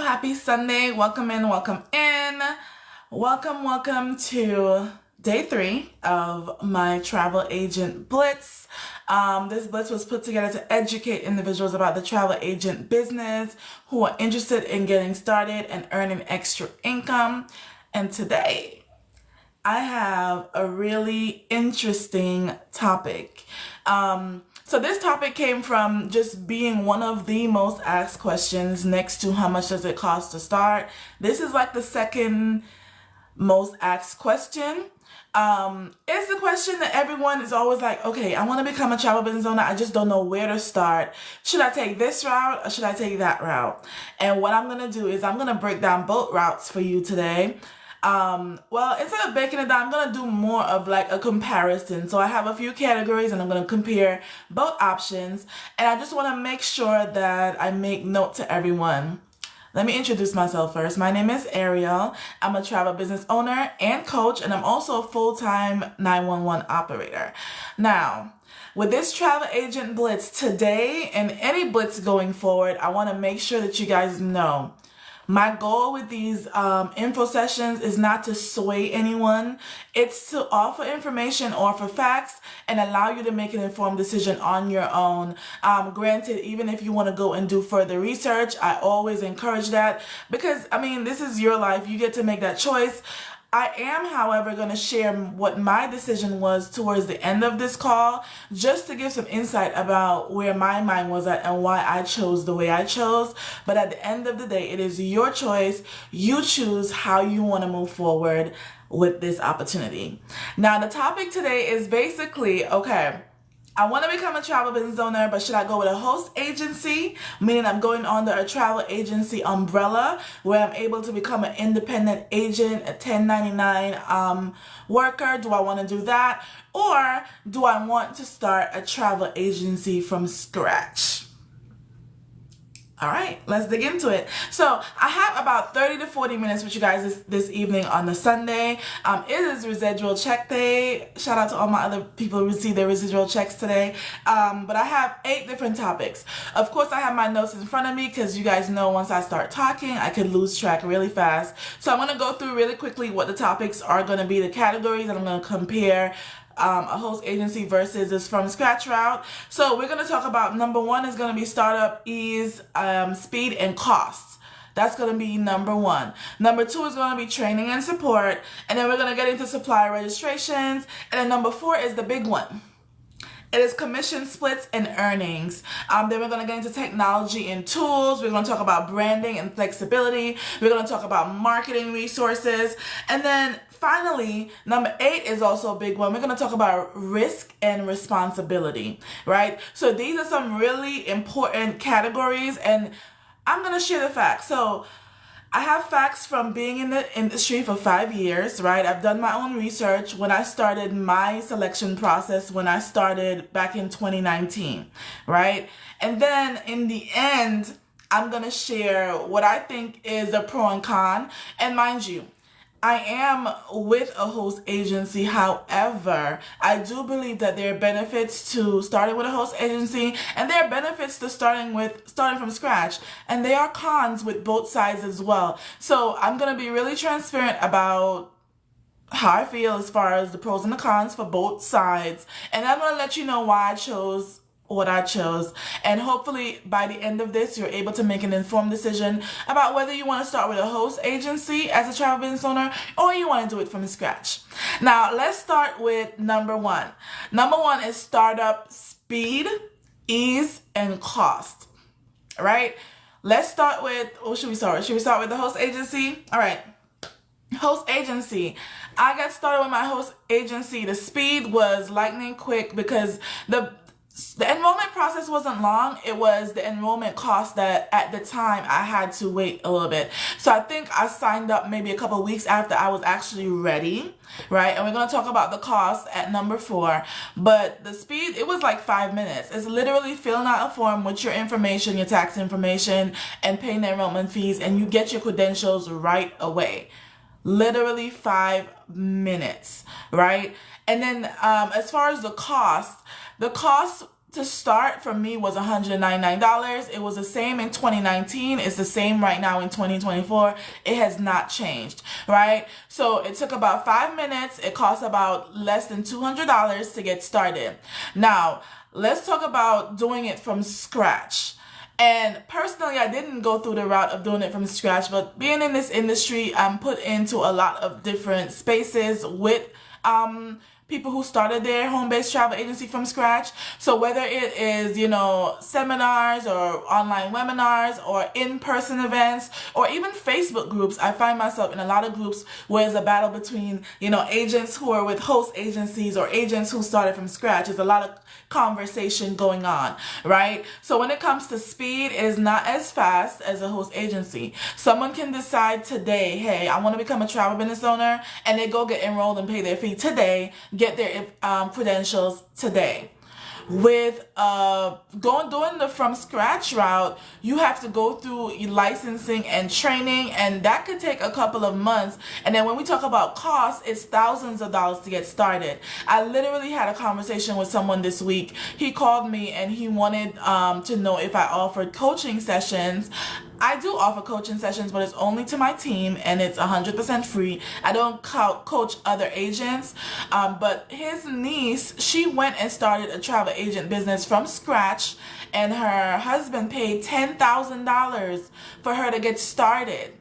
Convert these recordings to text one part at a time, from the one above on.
happy Sunday. Welcome in, welcome in. Welcome to day 3 of my travel agent blitz. This blitz was put together to educate individuals about the travel agent business who are interested in getting started and earning extra income. And today, I have a really interesting topic. So this topic came from just being one of the most asked questions next to how much does it cost to start. This is like the second most asked question. It's the question that everyone is always like, okay, I want to become a travel business owner. I just don't know where to start. Should I take this route or should I take that route? And what I'm going to do is I'm going to break down both routes for you today. Well, instead of breaking it down, I'm going to do more of like a comparison. So I have a few categories and I'm going to compare both options. And I just want to make sure that I make note to everyone. Let me introduce myself first. My name is Ariel. I'm a travel business owner and coach, and I'm also a full-time 911 operator. Now, with this travel agent blitz today and any blitz going forward, I want to make sure that you guys know my goal with these info sessions is not to sway anyone. It's to offer information, offer facts, and allow you to make an informed decision on your own. Granted, even if you want to go and do further research, I always encourage that because, I mean, this is your life. You get to make that choice. I am, however, going to share what my decision was towards the end of this call, just to give some insight about where my mind was at and why I chose the way I chose. But at the end of the day, it is your choice. You choose how you want to move forward with this opportunity. Now, the topic today is basically, okay, I want to become a travel business owner, but should I go with a host agency, meaning I'm going under a travel agency umbrella where I'm able to become an independent agent, a 1099 worker? Do I want to do that? Or do I want to start a travel agency from scratch? All right, let's dig into it. So I have about 30 to 40 minutes with you guys this evening on the Sunday. It is residual check day. Shout out to all my other people who received their residual checks today. But I have 8 different topics. Of course, I have my notes in front of me because you guys know once I start talking, I could lose track really fast. So I'm going to go through really quickly what the topics are going to be, the categories, and I'm going to compare a host agency versus this from scratch route. So we're going to talk about number 1 is going to be startup ease, speed, and costs. That's going to be number 1. Number 2 is going to be training and support. And then we're going to get into supplier registrations. And then number 4 is the big one. It is commission splits and earnings. Then we're going to get into technology and tools. We're going to talk about branding and flexibility. We're going to talk about marketing resources. And then finally, number 8 is also a big one. We're going to talk about risk and responsibility, right? So these are some really important categories, and I'm going to share the facts. So I have facts from being in the industry for 5 years, right? I've done my own research when I started my selection process, when I started back in 2019, right? And then in the end, I'm going to share what I think is a pro and con. And mind you, I am with a host agency. However, I do believe that there are benefits to starting with a host agency, and there are benefits to starting from scratch, and there are cons with both sides as well. So I'm going to be really transparent about how I feel as far as the pros and the cons for both sides, and I'm going to let you know why I chose what I chose. And hopefully by the end of this, you're able to make an informed decision about whether you want to start with a host agency as a travel business owner or you want to do it from scratch. Now, let's start with number 1. Number 1 is startup speed, ease, and cost. All right. Let's start with, should we start with the host agency? All right. Host agency. I got started with my host agency. The speed was lightning quick because the enrollment process wasn't long. It was the enrollment cost that at the time I had to wait a little bit. So I think I signed up maybe a couple of weeks after I was actually ready, right? And we're going to talk about the cost at number 4. But the speed, it was like 5 minutes. It's literally filling out a form with your information, your tax information, and paying the enrollment fees, and you get your credentials right away. Literally 5 minutes, right? And then as far as the cost to start for me was $199. It was the same in 2019. It's the same right now in 2024. It has not changed, right? So it took about 5 minutes. It cost about less than $200 to get started. Now, let's talk about doing it from scratch. And personally, I didn't go through the route of doing it from scratch, but being in this industry, I'm put into a lot of different spaces with people who started their home-based travel agency from scratch. So whether it is, seminars or online webinars or in-person events or even Facebook groups, I find myself in a lot of groups where it's a battle between, agents who are with host agencies or agents who started from scratch. There's a lot of conversation going on, right? So when it comes to speed, it is not as fast as a host agency. Someone can decide today, hey, I want to become a travel business owner, and they go get enrolled and pay their fee today, get their credentials today. With doing the from scratch route, you have to go through licensing and training, and that could take a couple of months. And then when we talk about costs, it's thousands of dollars to get started. I literally had a conversation with someone this week. He called me and he wanted to know if I offered coaching sessions. I do offer coaching sessions, but it's only to my team and it's 100% free. I don't coach other agents. But his niece, she went and started a travel agent business from scratch, and her husband paid $10,000 for her to get started.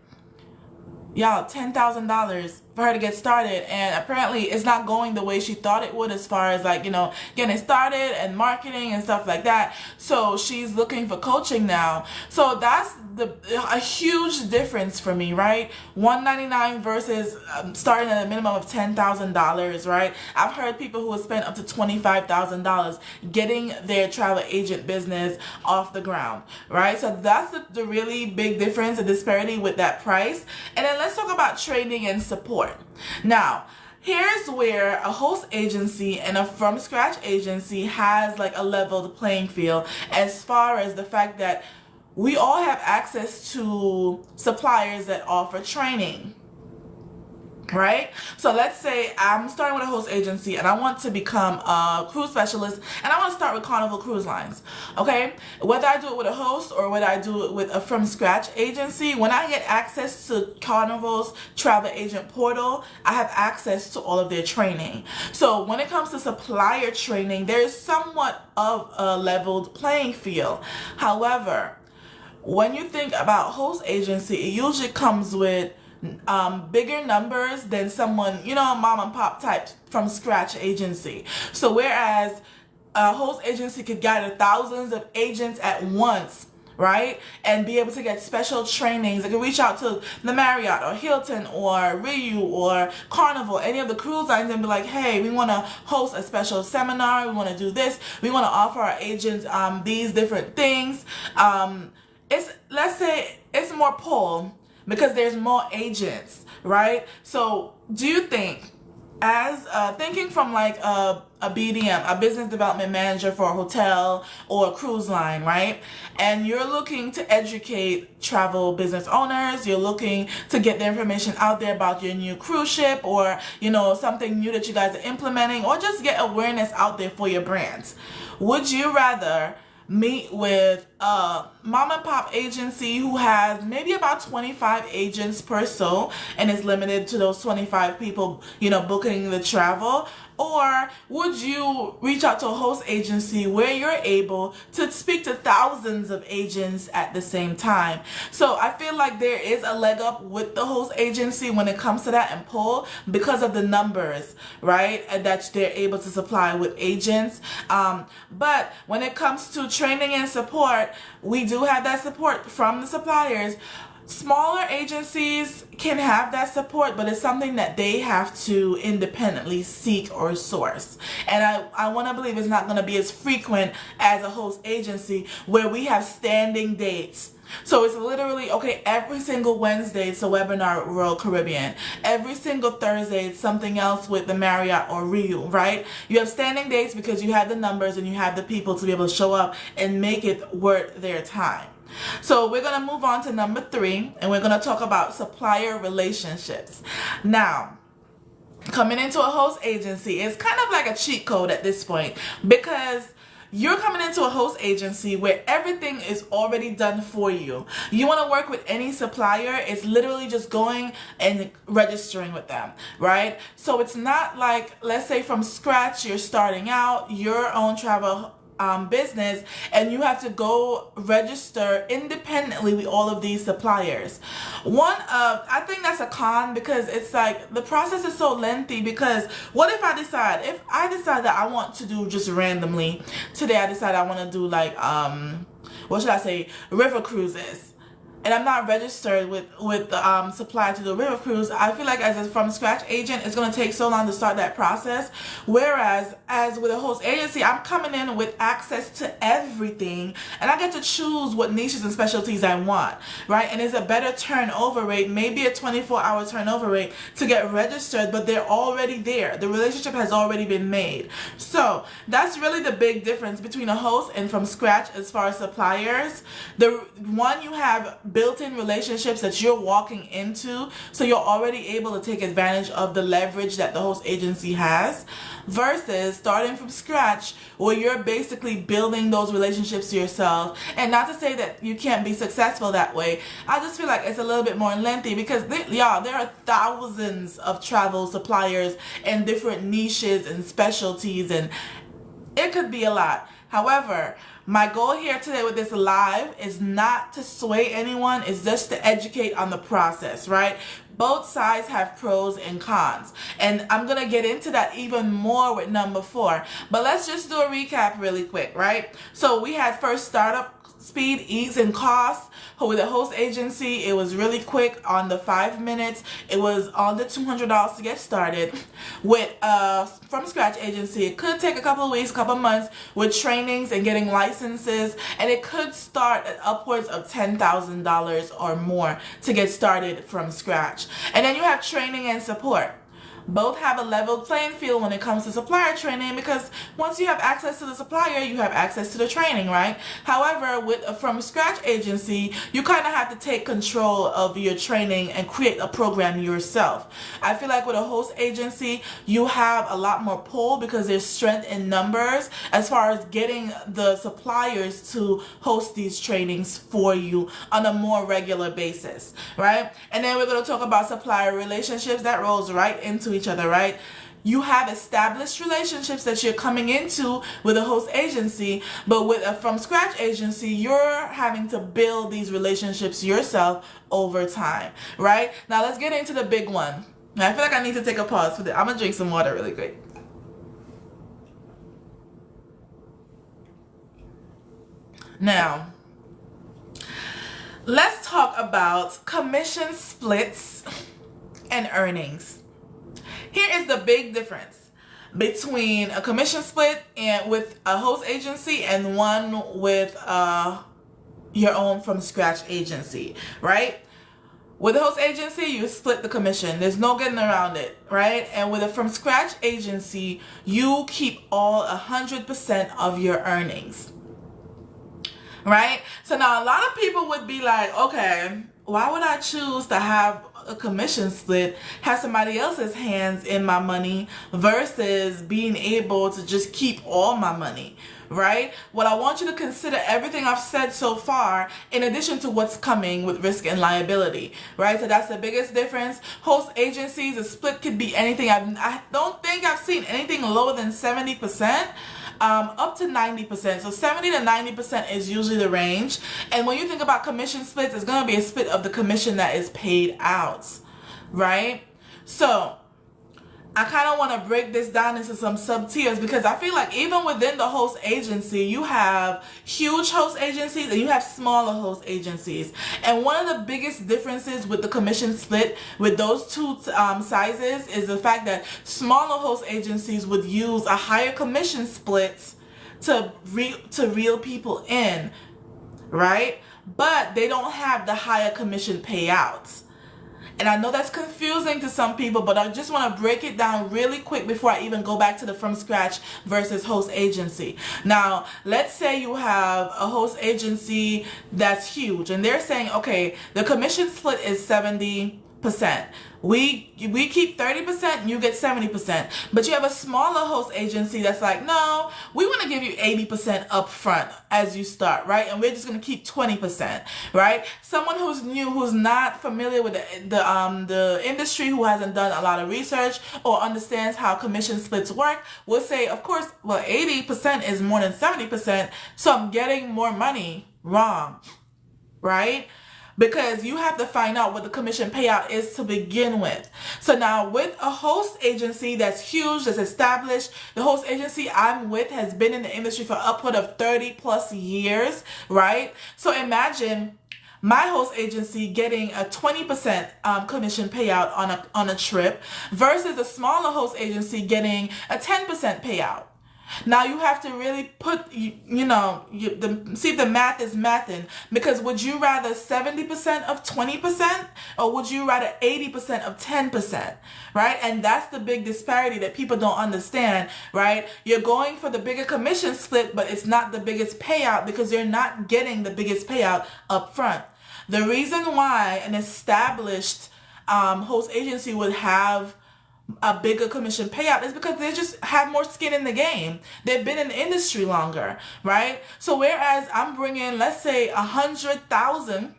Y'all, $10,000 for her to get started, and apparently it's not going the way she thought it would as far as getting started and marketing and stuff like that. So she's looking for coaching now. So that's a huge difference for me, right? $199 versus starting at a minimum of $10,000, right? I've heard people who have spent up to $25,000 getting their travel agent business off the ground, right? So that's the really big difference, the disparity with that price. And then let's talk about training and support. Now, here's where a host agency and a from scratch agency has a leveled playing field, as far as the fact that we all have access to suppliers that offer training, right? So let's say I'm starting with a host agency and I want to become a cruise specialist, and I want to start with Carnival Cruise Lines, okay? Whether I do it with a host or whether I do it with a from scratch agency, when I get access to Carnival's travel agent portal, I have access to all of their training. So when it comes to supplier training, there's somewhat of a leveled playing field. However, when you think about host agency, it usually comes with bigger numbers than someone, mom and pop type from scratch agency. So whereas a host agency could gather thousands of agents at once, right, and be able to get special trainings, they can reach out to the Marriott or Hilton or Riu or Carnival, any of the cruise lines, and be like, hey, we want to host a special seminar, we want to do this, we want to offer our agents these different things. Let's say it's more pull because there's more agents, right? So do you think, as thinking from a BDM, a business development manager for a hotel or a cruise line, right? And you're looking to educate travel business owners, you're looking to get the information out there about your new cruise ship or, something new that you guys are implementing, or just get awareness out there for your brands. Would you rather meet with a mom and pop agency who has maybe about 25 agents per so and is limited to those 25 people, booking the travel? Or would you reach out to a host agency where you're able to speak to thousands of agents at the same time? So I feel like there is a leg up with the host agency when it comes to that and pull, because of the numbers, right, that they're able to supply with agents. But when it comes to training and support, we do have that support from the suppliers. Smaller agencies can have that support, but it's something that they have to independently seek or source. And I want to believe it's not going to be as frequent as a host agency where we have standing dates. So it's literally, okay, every single Wednesday it's a webinar with Royal Caribbean. Every single Thursday it's something else with the Marriott or Riu, right? You have standing dates because you have the numbers and you have the people to be able to show up and make it worth their time. So we're going to move on to number 3, and we're going to talk about supplier relationships. Now, coming into a host agency is kind of like a cheat code at this point, because you're coming into a host agency where everything is already done for you. You want to work with any supplier, it's literally just going and registering with them, right? So it's not like, let's say from scratch, you're starting out your own travel business and you have to go register independently with all of these suppliers. I think that's a con, because it's like the process is so lengthy. Because what if I decide that I want to do just randomly today, I decide I want to do like what should I say, river cruises, and I'm not registered with the supplier to do river cruise. I feel like as a from scratch agent, it's going to take so long to start that process. Whereas as with a host agency, I'm coming in with access to everything, and I get to choose what niches and specialties I want, right? And it's a better turnover rate, maybe a 24-hour turnover rate to get registered, but they're already there. The relationship has already been made. So that's really the big difference between a host and from scratch as far as suppliers. The one, you have built-in relationships that you're walking into, so you're already able to take advantage of the leverage that the host agency has, versus starting from scratch where you're basically building those relationships yourself. And not to say that you can't be successful that way, I just feel like it's a little bit more lengthy, because there are thousands of travel suppliers and different niches and specialties, and it could be a lot. However, my goal here today with this live is not to sway anyone, it's just to educate on the process, right? Both sides have pros and cons, and I'm going to get into that even more with number 4. But let's just do a recap really quick, right? So we had first startup speed, ease, and cost. With a host agency, it was really quick, on the 5 minutes. It was under $200 to get started. With from scratch agency, it could take a couple of weeks, couple of months with trainings and getting licenses, and it could start at upwards of $10,000 or more to get started from scratch. And then you have training and support. Both have a level playing field when it comes to supplier training, because once you have access to the supplier, you have access to the training, right? However, with a from scratch agency, you kind of have to take control of your training and create a program yourself. I feel like with a host agency, you have a lot more pull, because there's strength in numbers as far as getting the suppliers to host these trainings for you on a more regular basis, right? And then we're going to talk about supplier relationships. That rolls right into each other, right? You have established relationships that you're coming into with a host agency, but with a from scratch agency, you're having to build these relationships yourself over time, right? Now let's get into the big one. Now, I feel like I need to take a pause for this. I'm gonna drink some water really quick. Now, let's talk about commission splits and earnings. Here is the big difference between a commission split and with a host agency and one with your own from scratch agency, right? With a host agency, you split the commission. There's no getting around it, right? And with a from scratch agency, you keep all 100% of your earnings, right? So now a lot of people would be like, okay, why would I choose to have a commission split, have somebody else's hands in my money, versus being able to just keep all my money, right? Well, I want you to consider everything I've said so far in addition to what's coming with risk and liability, right? So that's the biggest difference. Host agencies, a split could be anything. I don't think I've seen anything lower than 70%. Up to 90%. So 70 to 90% is usually the range. And when you think about commission splits, it's going to be a split of the commission that is paid out, right? So I kind of want to break this down into some sub tiers, because I feel like even within the host agency, you have huge host agencies and you have smaller host agencies. And one of the biggest differences with the commission split with those two sizes is the fact that smaller host agencies would use a higher commission split to reel people in, right? But they don't have the higher commission payouts. And I know that's confusing to some people, but I just want to break it down really quick before I even go back to the from scratch versus host agency. Now, let's say you have a host agency that's huge, and they're saying, okay, the commission split is 70 We keep 30%, you get 70%. But you have a smaller host agency that's like, no, we want to give you 80% upfront as you start, right? And we're just going to keep 20%, right? Someone who's new, who's not familiar with the industry, who hasn't done a lot of research or understands how commission splits work, will say, of course, well, 80% is more than 70%, so I'm getting more money. Wrong, right? Because you have to find out what the commission payout is to begin with. So now with a host agency that's huge, that's established, the host agency I'm with has been in the industry for upward of 30 plus years, right? So imagine my host agency getting a 20% commission payout on a trip versus a smaller host agency getting a 10% payout. Now you have to really put, see if the math is mathing, because would you rather 70% of 20% or would you rather 80% of 10%, right? And that's the big disparity that people don't understand, right? You're going for the bigger commission split, but it's not the biggest payout because you're not getting the biggest payout up front. The reason why an established host agency would have a bigger commission payout is because they just have more skin in the game. They've been in the industry longer, right? So whereas I'm bringing, let's say, 100,000,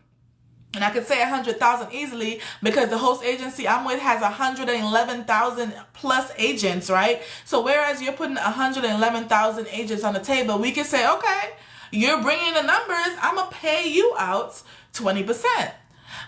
and I could say 100,000 easily because the host agency I'm with has 111,000 plus agents, right? So whereas you're putting 111,000 agents on the table, we can say, okay, you're bringing the numbers, I'm gonna pay you out 20%.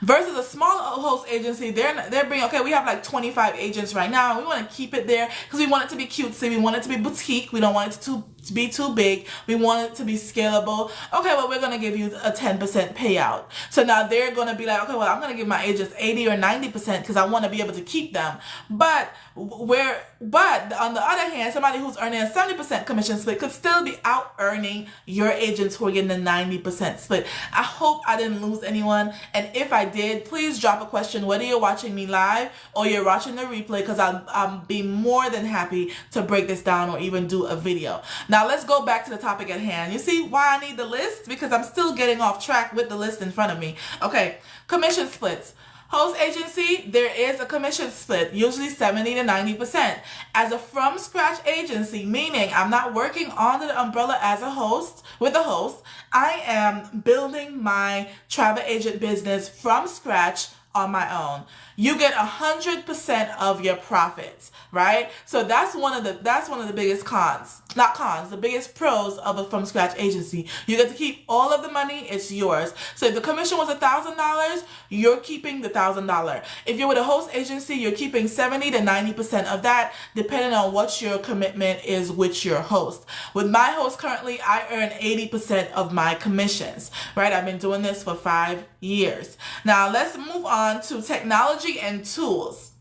Versus a smaller host agency, they're bringing, okay, we have like 25 agents right now. We want to keep it there because we want it to be cutesy. We want it to be boutique. We don't want it to be too big. We want it to be scalable. Okay, well, we're going to give you a 10% payout. So now they're going to be like, okay, well, I'm going to give my agents 80 or 90% because I want to be able to keep them. But on the other hand, somebody who's earning a 70% commission split could still be out earning your agents who are getting a 90% split. I hope I didn't lose anyone. And if I did, please drop a question, whether you're watching me live or you're watching the replay, because I'll be more than happy to break this down or even do a video. Now let's go back to the topic at hand. You see why I need the list? Because I'm still getting off track with the list in front of me. Okay, commission splits. Host agency, there is a commission split, usually 70 to 90%. As a from scratch agency, meaning I'm not working under the umbrella as a host, with a host, I am building my travel agent business from scratch on my own. You get 100% of your profits, right? So that's one of the biggest cons, not cons, the biggest pros of a from scratch agency. You get to keep all of the money, it's yours. So if the commission was $1,000, you're keeping the $1,000. If you're with a host agency, you're keeping 70 to 90% of that, depending on what your commitment is with your host. With my host currently, I earn 80% of my commissions, right? I've been doing this for 5 years. Now let's move on to technology and tools.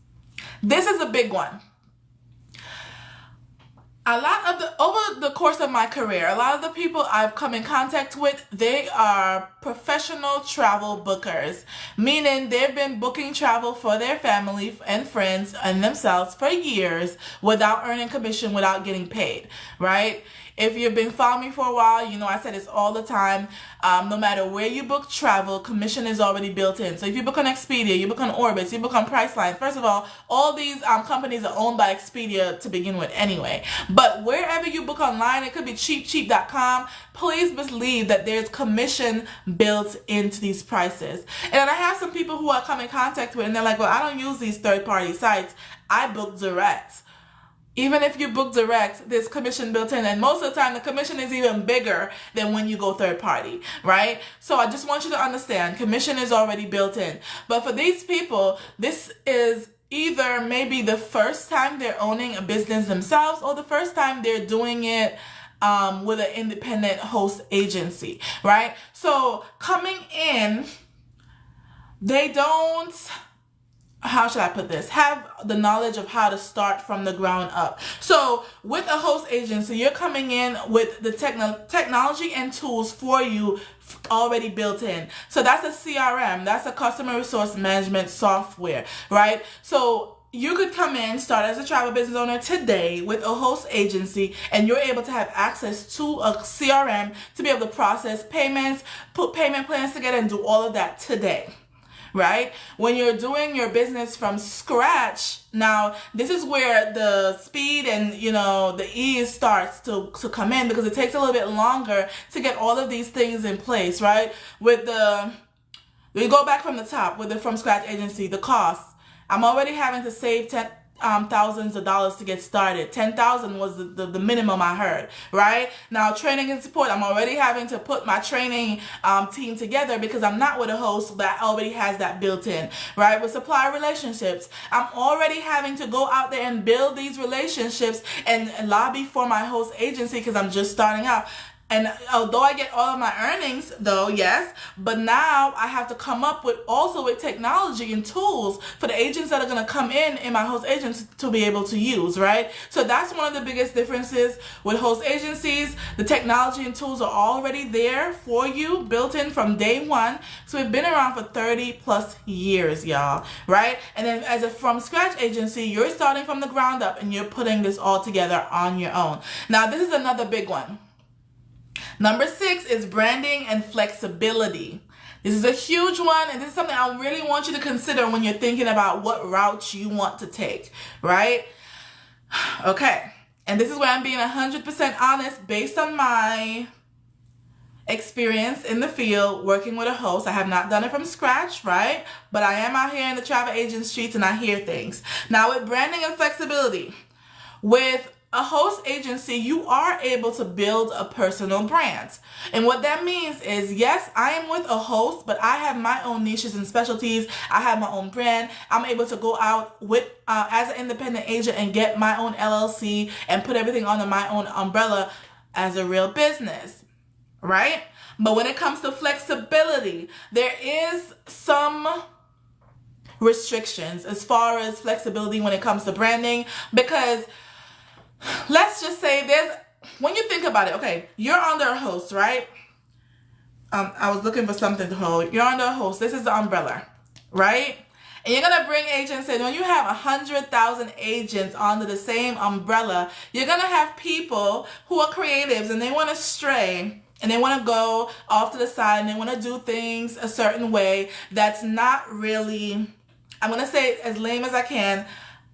This is a big one. Over the course of my career, a lot of the people I've come in contact with, they are professional travel bookers, meaning they've been booking travel for their family and friends and themselves for years without earning commission, without getting paid, right? If you've been following me for a while, you know I said this all the time. No matter where you book travel, commission is already built in. So if you book on Expedia, you book on Orbitz, you book on Priceline. First of all these companies are owned by Expedia to begin with anyway. But wherever you book online, it could be cheapcheap.com. Please believe that there's commission built into these prices. And I have some people who I come in contact with and they're like, well, I don't use these third-party sites. I book direct. Even if you book direct, there's commission built in, and most of the time the commission is even bigger than when you go third party, right? So I just want you to understand, commission is already built in. But for these people, this is either maybe the first time they're owning a business themselves or the first time they're doing it with an independent host agency, right? So coming in, they don't, how should I put this, have the knowledge of how to start from the ground up. So with a host agency, you're coming in with the technology and tools for you already built in. So that's a CRM, that's a customer resource management software, right? So you could come in, start as a travel business owner today with a host agency, and you're able to have access to a CRM to be able to process payments, put payment plans together, and do all of that today. right? When you're doing your business from scratch, now this is where the speed and the ease starts to come in, because it takes a little bit longer to get all of these things in place, right? We go back from the top with the from scratch agency, the costs. I'm already having to save thousands of dollars to get started. 10,000 was the minimum I heard, right? Now training and support, I'm already having to put my training team together, because I'm not with a host that already has that built in, right? With supplier relationships, I'm already having to go out there and build these relationships and lobby for my host agency, because I'm just starting out. And although I get all of my earnings, though, yes, but now I have to come up with technology and tools for the agents that are going to come in my host agents to be able to use, right? So that's one of the biggest differences with host agencies. The technology and tools are already there for you, built in from day one. So we've been around for 30 plus years, y'all, right? And then as a from scratch agency, you're starting from the ground up and you're putting this all together on your own. Now, this is another big one. Number 6 is branding and flexibility. This is a huge one, and this is something I really want you to consider when you're thinking about what route you want to take, right? Okay, and this is where I'm being 100% honest based on my experience in the field working with a host. I have not done it from scratch, right? But I am out here in the travel agent streets and I hear things. Now with branding and flexibility, with a host agency, you are able to build a personal brand. And what that means is, yes, I am with a host, but I have my own niches and specialties. I have my own brand. I'm able to go out with as an independent agent and get my own LLC and put everything under my own umbrella as a real business, right? But when it comes to flexibility, there is some restrictions as far as flexibility when it comes to branding, because let's just say when you think about it, okay, you're under a host, right? I was looking for something to hold. You're under a host. This is the umbrella, right? And you're going to bring agents in. When you have 100,000 agents under the same umbrella, you're going to have people who are creatives and they want to stray and they want to go off to the side and they want to do things a certain way that's not really, I'm going to say it as lame as I can,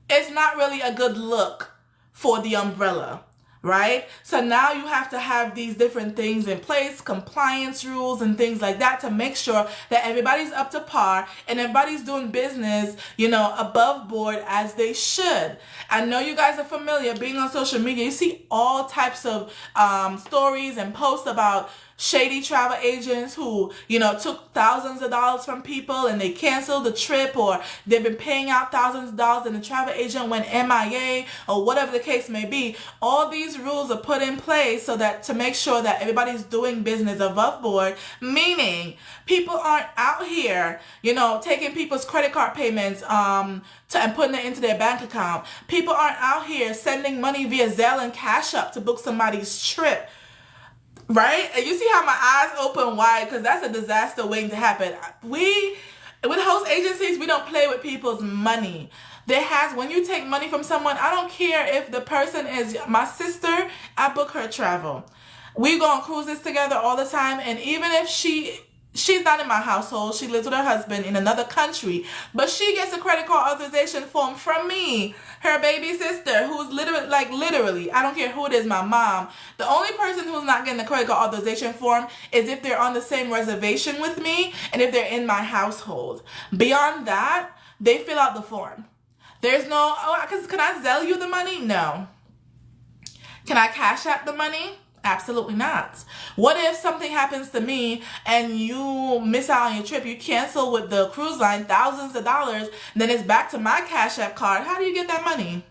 it's not really a good look for the umbrella, right? So now you have to have these different things in place, compliance rules and things like that, to make sure that everybody's up to par and everybody's doing business, above board as they should. I know you guys are familiar being on social media. You see all types of stories and posts about shady travel agents who, took thousands of dollars from people and they canceled the trip, or they've been paying out thousands of dollars and the travel agent went MIA, or whatever the case may be. All these rules are put in place so that to make sure that everybody's doing business above board, meaning people aren't out here, taking people's credit card payments and putting it into their bank account. People aren't out here sending money via Zelle and Cash App to book somebody's trip. Right? And you see how my eyes open wide, because that's a disaster waiting to happen. With host agencies, we don't play with people's money. When you take money from someone, I don't care if the person is my sister, I book her travel. We go on cruises together all the time, and even if she's not in my household, she lives with her husband in another country, but she gets a credit card authorization form from me, her baby sister, who's literally, I don't care who it is, my mom. The only person who's not getting the credit card authorization form is if they're on the same reservation with me and if they're in my household. Beyond that, they fill out the form. There's no, can I Zelle you the money? No. Can I Cash App the money? Absolutely not. What if something happens to me and you miss out on your trip? You cancel with the cruise line, thousands of dollars, then it's back to my Cash App card. How do you get that money?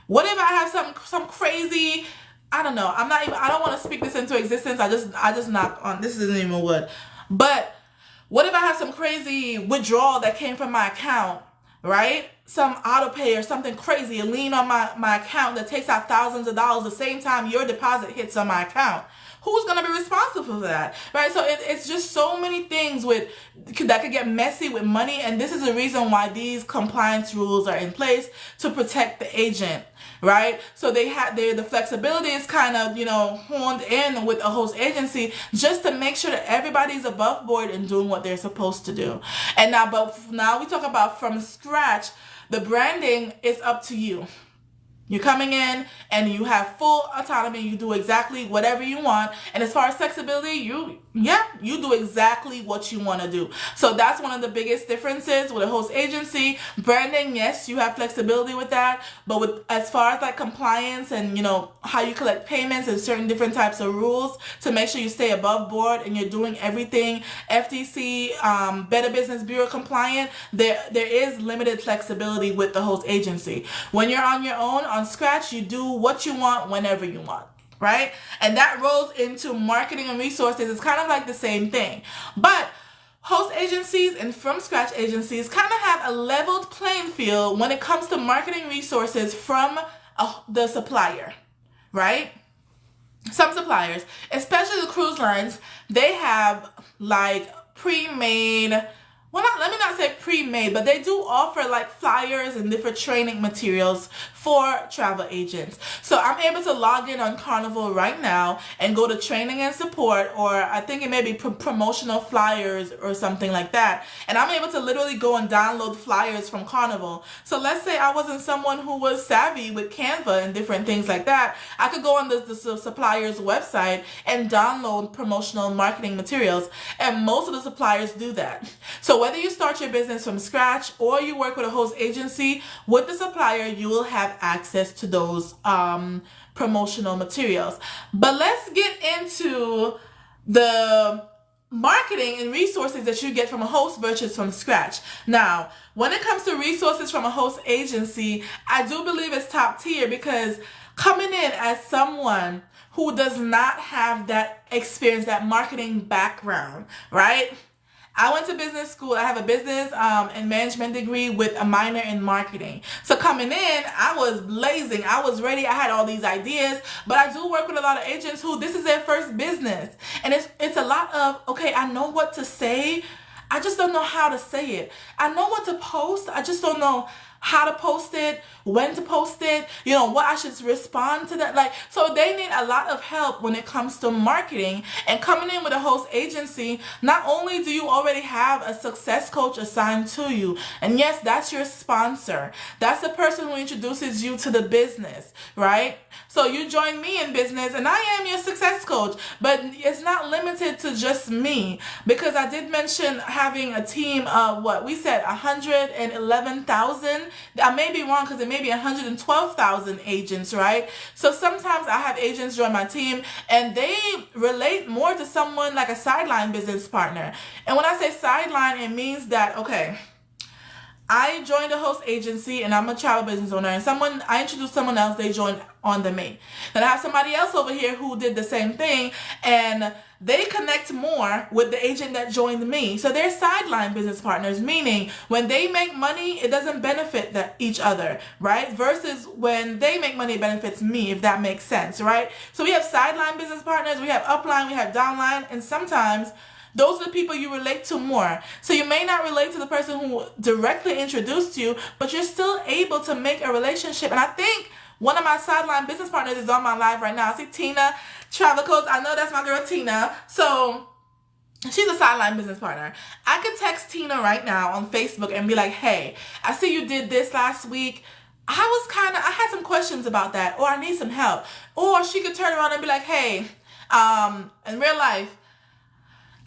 What if I have some crazy, I don't know. I don't want to speak this into existence. I just knocked on, this isn't even wood. But what if I have some crazy withdrawal that came from my account, right? Some auto pay or something crazy, a lien on my account that takes out thousands of dollars the same time your deposit hits on my account. who's going to be responsible for that, right? So it's just so many things that could get messy with money, and this is the reason why these compliance rules are in place to protect the agent, right? So the flexibility is kind of, honed in with a host agency just to make sure that everybody's above board and doing what they're supposed to do. And now we talk about from scratch. The branding is up to you. You're coming in and you have full autonomy. You do exactly whatever you want. And as far as flexibility, you do exactly what you want to do. So that's one of the biggest differences with a host agency. Branding, yes, you have flexibility with that. But as far as like compliance and, how you collect payments and certain different types of rules to make sure you stay above board and you're doing everything FTC, Better Business Bureau compliant, there is limited flexibility with the host agency. When you're on your own, on scratch, you do what you want whenever you want, right? And that rolls into marketing and resources. It's kind of like the same thing. But host agencies and from scratch agencies kind of have a leveled playing field when it comes to marketing resources from the supplier, right? Some suppliers, especially the cruise lines, they have like pre-made, let me not say pre-made, but they do offer like flyers and different training materials for travel agents. So I'm able to log in on Carnival right now and go to training and support, or I think it may be promotional flyers or something like that. And I'm able to literally go and download flyers from Carnival. So let's say I wasn't someone who was savvy with Canva and different things like that. I could go on the supplier's website and download promotional marketing materials. And most of the suppliers do that. So whether you start your business from scratch or you work with a host agency, with the supplier, you will have access to those promotional materials. But let's get into the marketing and resources that you get from a host versus from scratch. Now, when it comes to resources from a host agency, I do believe it's top tier, because coming in as someone who does not have that experience, that marketing background, right? I went to business school. I have a business and management degree with a minor in marketing. So coming in, I was blazing. I was ready. I had all these ideas, but I do work with a lot of agents who this is their first business. And it's a lot of, okay, I know what to say. I just don't know how to say it. I know what to post. I just don't know how to post it, when to post it, what I should respond to that. Like, so they need a lot of help when it comes to marketing. And coming in with a host agency, not only do you already have a success coach assigned to you, and yes, that's your sponsor. That's the person who introduces you to the business, right? So you join me in business and I am your success coach, but it's not limited to just me, because I did mention having a team of what we said, 111,000. I may be wrong, because it may be 112,000 agents, right? So sometimes I have agents join my team and they relate more to someone like a sideline business partner. And when I say sideline, it means that, okay, I joined a host agency and I'm a travel business owner, and I introduced someone else, they joined under me. Then I have somebody else over here who did the same thing, and they connect more with the agent that joined me. So they're sideline business partners, meaning when they make money, it doesn't benefit each other, right? Versus when they make money, it benefits me, if that makes sense, right? So we have sideline business partners, we have upline, we have downline, and sometimes those are the people you relate to more. So you may not relate to the person who directly introduced you, but you're still able to make a relationship. And I think one of my sideline business partners is on my live right now. I see Tina, travel coach. I know that's my girl Tina. So she's a sideline business partner. I could text Tina right now on Facebook and be like, hey, I see you did this last week. I had some questions about that, or I need some help. Or she could turn around and be like, hey, in real life,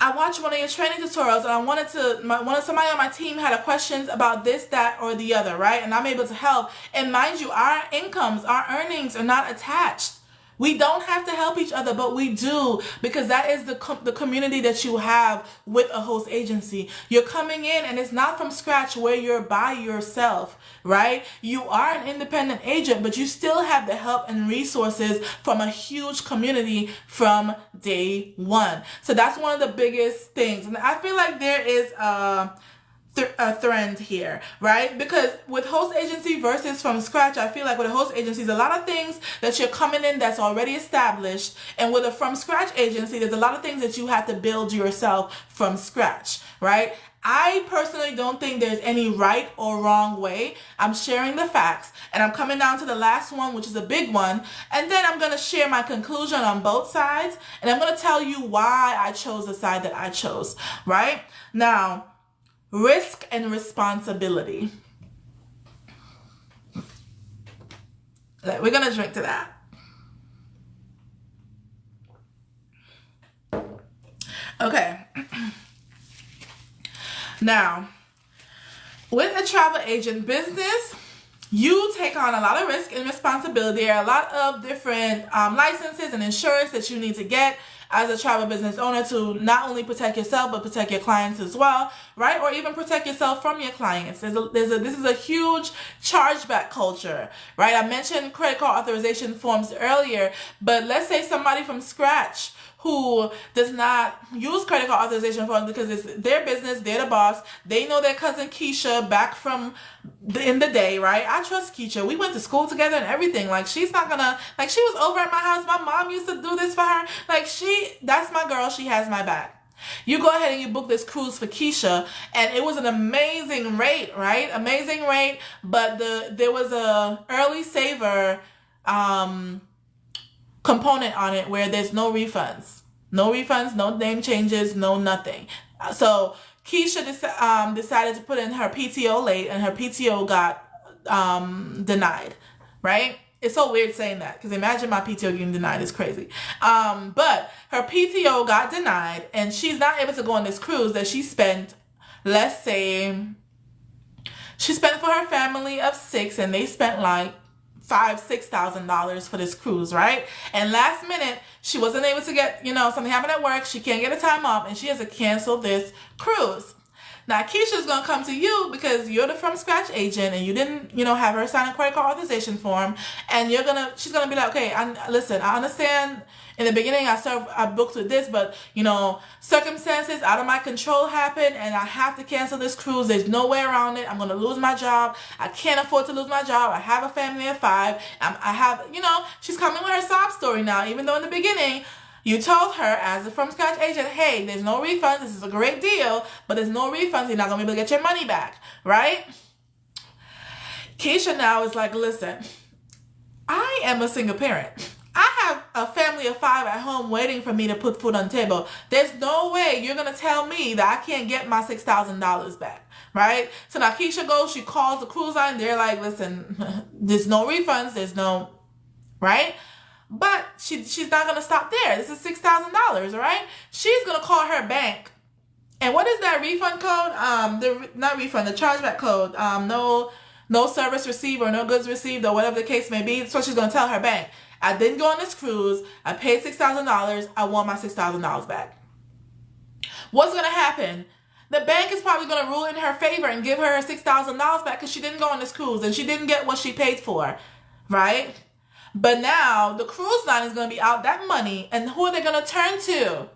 I watched one of your training tutorials and I wanted somebody on my team had a questions about this, that, or the other, right? And I'm able to help. And mind you, our incomes, our earnings are not attached. We don't have to help each other, but we do, because that is the community that you have with a host agency. You're coming in and it's not from scratch where you're by yourself, right? You are an independent agent, but you still have the help and resources from a huge community from day one. So that's one of the biggest things. And I feel like there is trend here, right? Because with host agency versus from scratch, I feel like with a host agency, there's a lot of things that you're coming in that's already established, and with a from scratch agency, there's a lot of things that you have to build yourself from scratch, right? I personally don't think there's any right or wrong way. I'm sharing the facts, and I'm coming down to the last one, which is a big one, and then I'm going to share my conclusion on both sides, and I'm going to tell you why I chose the side that I chose, right? Now, risk and responsibility. We're going to drink to that. Okay. Now, with a travel agent business, you take on a lot of risk and responsibility. There are a lot of different licenses and insurance that you need to get as a travel business owner to not only protect yourself, but protect your clients as well, right? Or even protect yourself from your clients. This is a huge chargeback culture, right? I mentioned credit card authorization forms earlier, but let's say somebody from scratch who does not use credit card authorization forms because it's their business, they're the boss, they know their cousin Keisha back from in the day, right? I trust Keisha. We went to school together and everything. Like, she's not gonna, like, she was over at my house. My mom used to do this for her. Like, that's my girl. She has my back. You go ahead and you book this cruise for Keisha, and it was an amazing rate, right? Amazing rate, but there was a early saver component on it where there's no refunds, no name changes, no nothing. So Keisha decided to put in her PTO late, and her PTO got denied, right? It's so weird saying that, because imagine my PTO getting denied. It's crazy. But her PTO got denied, and she's not able to go on this cruise that she spent, let's say, she spent for her family of 6, and they spent like $5,000-$6,000 for this cruise, right? And last minute, she wasn't able to get, something happened at work. She can't get a time off, and she has to cancel this cruise. Now, Keisha's going to come to you because you're the from scratch agent, and you didn't, have her sign a credit card authorization form, and she's going to be like, okay, listen, I understand in the beginning I booked with this, but, circumstances out of my control happened, and I have to cancel this cruise. There's no way around it. I'm going to lose my job. I can't afford to lose my job. I have a family of 5. She's coming with her sob story now, even though in the beginning, you told her as a from scratch agent, hey, there's no refunds. This is a great deal, but there's no refunds. You're not going to be able to get your money back, right? Keisha now is like, listen, I am a single parent. I have a family of 5 at home waiting for me to put food on the table. There's no way you're going to tell me that I can't get my $6,000 back, right? So now Keisha goes, she calls the cruise line. They're like, listen, there's no refunds. There's no, right? But she's not going to stop there. This is $6,000, right? She's going to call her bank. And what is that refund code? The chargeback code. No service received or no goods received or whatever the case may be. So she's going to tell her bank, I didn't go on this cruise. I paid $6,000. I want my $6,000 back. What's going to happen? The bank is probably going to rule in her favor and give her $6,000 back because she didn't go on this cruise and she didn't get what she paid for, right? But now the cruise line is going to be out that money, and who are they going to turn to?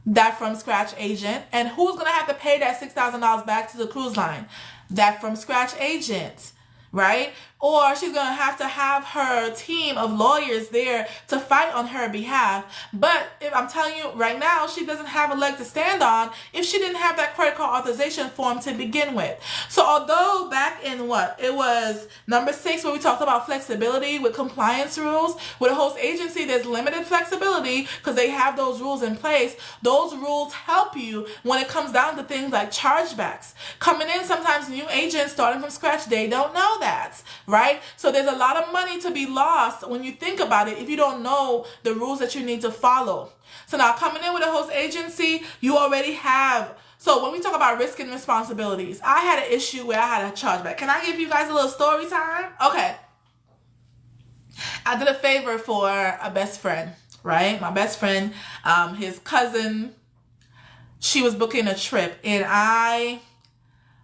That from scratch agent. And who's going to have to pay that $6,000 back to the cruise line? That from scratch agent, right? Or she's going to have her team of lawyers there to fight on her behalf. But if I'm telling you right now, she doesn't have a leg to stand on if she didn't have that credit card authorization form to begin with. So although back in it was number 6 where we talked about flexibility with compliance rules, with a host agency, there's limited flexibility because they have those rules in place. Those rules help you when it comes down to things like chargebacks. Coming in, sometimes new agents starting from scratch, they don't know that. Right? So there's a lot of money to be lost when you think about it if you don't know the rules that you need to follow. So now coming in with a host agency, you already have. So when we talk about risk and responsibilities, I had an issue where I had a chargeback. Can I give you guys a little story time? Okay. I did a favor for a best friend, right? My best friend, his cousin, she was booking a trip, and I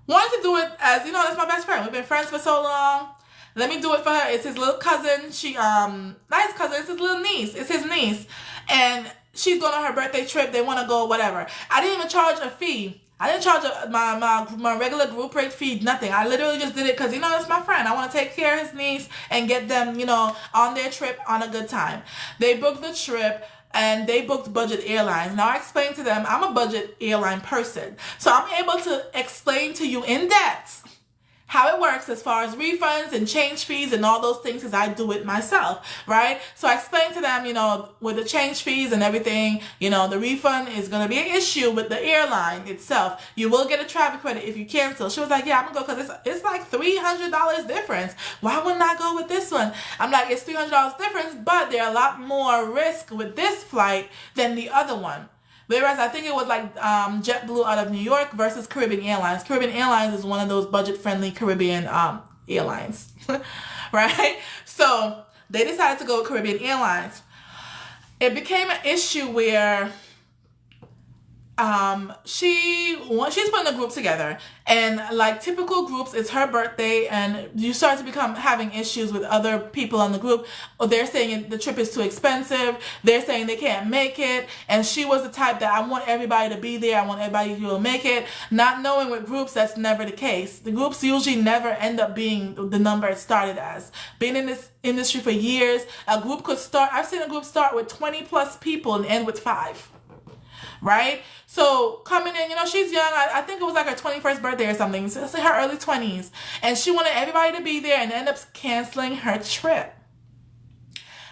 wanted to do it as, that's my best friend. We've been friends for so long. Let me do it for her. It's his little cousin. Nice cousin. It's his little niece. It's his niece. And she's going on her birthday trip. They want to go, whatever. I didn't even charge a fee. I didn't charge my regular group rate fee, nothing. I literally just did it because, it's my friend. I want to take care of his niece and get them, on their trip on a good time. They booked the trip and they booked budget airlines. Now I explained to them, I'm a budget airline person. So I'm able to explain to you in depth how it works as far as refunds and change fees and all those things, because I do it myself, right? So I explained to them, with the change fees and everything, the refund is going to be an issue with the airline itself. You will get a travel credit if you cancel. She was like, yeah, I'm going to go because it's like $300 difference. Why wouldn't I go with this one? I'm like, it's $300 difference, but there are a lot more risk with this flight than the other one. Whereas I think it was like JetBlue out of New York versus Caribbean Airlines. Caribbean Airlines is one of those budget-friendly Caribbean airlines, right? So they decided to go with Caribbean Airlines. It became an issue where she's putting a group together, and like typical groups, it's her birthday and you start to having issues with other people on the group. Or they're saying the trip is too expensive, they're saying they can't make it, and she was the type that I want everybody to be there, I want everybody to make it, not knowing with groups that's never the case. The groups usually never end up being the number it started as. Being in this industry for years, a group could start, I've seen a group start with 20 plus people and end with 5. Right? So coming in, she's young. I think it was like her 21st birthday or something. So it's like her early 20s. And she wanted everybody to be there and end up canceling her trip.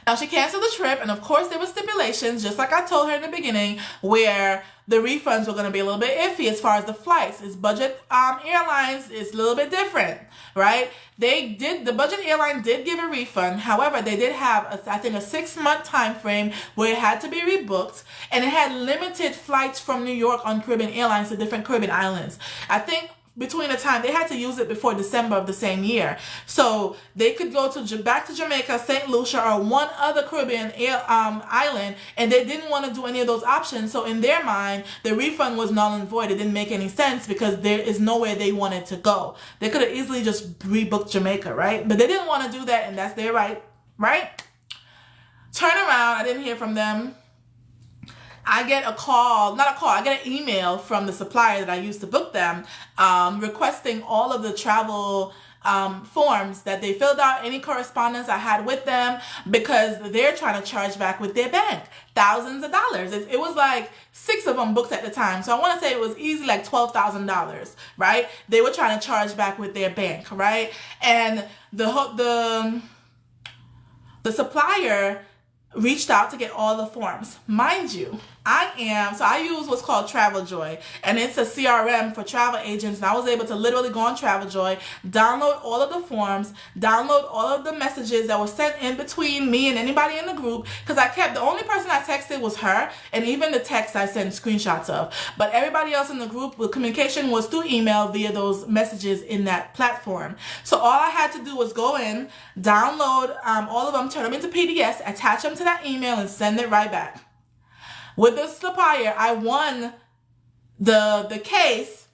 Now she canceled the trip, and of course there were stipulations, just like I told her in the beginning, where the refunds were going to be a little bit iffy as far as the flights. It's budget airlines, it's a little bit different, right? The budget airline did give a refund. However, they did have, I think, a 6-month time frame where it had to be rebooked, and it had limited flights from New York on Caribbean Airlines to different Caribbean islands. I think between the time they had to use it before December of the same year, so they could go back to Jamaica, St. Lucia, or one other Caribbean island, and they didn't want to do any of those options. So in their mind, the refund was null and void. It didn't make any sense because there is nowhere they wanted to go. They could have easily just rebooked Jamaica, right? But they didn't want to do that, and that's their right? Turn around, I didn't hear from them. I get I get an email from the supplier that I used to book them, requesting all of the travel forms that they filled out, any correspondence I had with them, because they're trying to charge back with their bank thousands of dollars. It was like 6 of them booked at the time. So I want to say it was easily like $12,000, right? They were trying to charge back with their bank, right? And the supplier reached out to get all the forms. Mind you, I use what's called TravelJoy, and it's a CRM for travel agents, and I was able to literally go on TravelJoy, download all of the forms, download all of the messages that were sent in between me and anybody in the group, because the only person I texted was her, and even the text I sent screenshots of, but everybody else in the group, the communication was through email via those messages in that platform. So all I had to do was go in, download all of them, turn them into PDFs, attach them to that email, and send it right back. With the supplier, I won the case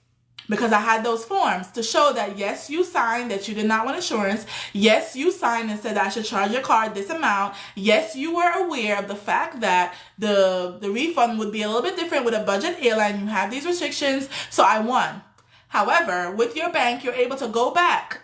because I had those forms to show that, yes, you signed that you did not want insurance. Yes, you signed and said that I should charge your card this amount. Yes, you were aware of the fact that the refund would be a little bit different with a budget airline. You have these restrictions, so I won. However, with your bank, you're able to go back